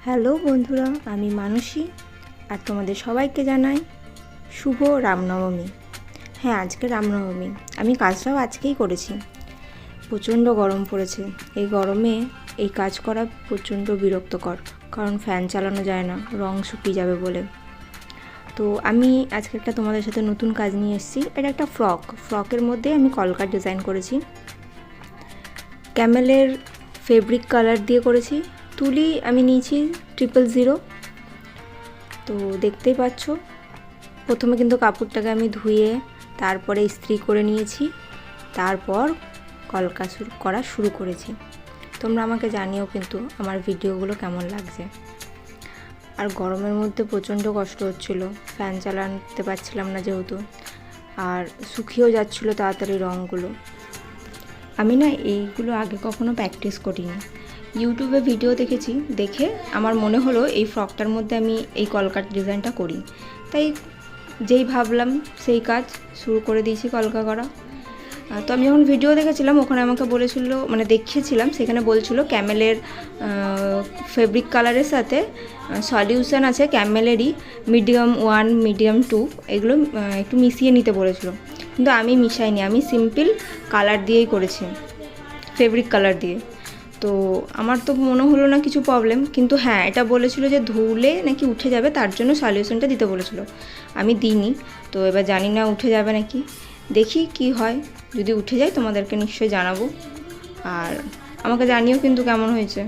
Hello বন্ধুরা, আমি মানসী আর তোমাদের সবাইকে জানাই শুভ রামনবমী। হ্যাঁ, আজকে রামনবমী। আমি কাজটাও আজকেই করেছি। প্রচণ্ড গরম পড়েছে। এই গরমে এই কাজ করা প্রচণ্ড বিরক্তকর, কারণ ফ্যান চালানো যায় না, রং শুকিয়ে যাবে বলে। তো আমি আজকে একটা তোমাদের সাথে নতুন কাজ নিয়ে এসেছি। এটা একটা ফ্রকের মধ্যে আমি কলকার ডিজাইন করেছি। ক্যামেলের ফেব্রিক কালার দিয়ে করেছি। তুলি আমি নিয়েছি 000। তো দেখতেই পাচ্ছ, প্রথমে কিন্তু কাপড়টাকে আমি ধুয়ে তারপরে ইস্ত্রি করে নিয়েছি, তারপর কলকা করা শুরু করেছি। তোমরা আমাকে জানিও কিন্তু আমার ভিডিওগুলো কেমন লাগছে। আর গরমের মধ্যে প্রচণ্ড কষ্ট হচ্ছিল, ফ্যান চালাতে পারছিলাম না যেহেতু, আর শুকিয়েও যাচ্ছিলো তাড়াতাড়ি রঙগুলো। আমি না এইগুলো আগে কখনো প্র্যাকটিস করিনি, ইউটিউবে ভিডিও দেখেছি, দেখে আমার মনে হলো এই ফ্রকটার মধ্যে আমি এই কলকার ডিজাইনটা করি। তাই যেই ভাবলাম সেই কাজ শুরু করে দিয়েছি কলকা করা। তো আমি যখন ভিডিও দেখেছিলাম ওখানে আমাকে বলেছিল, মানে দেখিয়েছিলাম, সেখানে বলছিল ক্যামেলের ফেব্রিক কালারের সাথে সলিউশন আছে ক্যামেলেরই মিডিয়াম 1 মিডিয়াম 2, এগুলো একটু মিশিয়ে নিতে বলেছিল। কিন্তু আমি মিশাইনি, আমি সিম্পল কালার দিয়েই করেছি, ফেব্রিক কালার দিয়ে। তো আমার তো মনে হলো না কিছু প্রবলেম, কিন্তু হ্যাঁ এটা বলেছিল যে ধুলে নাকি উঠে যাবে, তার জন্য সলিউশনটা দিতে বলেছিল। আমি দিইনি, তো এবার জানি না উঠে যাবে নাকি, দেখি কি হয়। যদি উঠে যায় তোমাদেরকে নিশ্চয়ই জানাবো, আর আমাকে জানিও কিন্তু কেমন হয়েছে।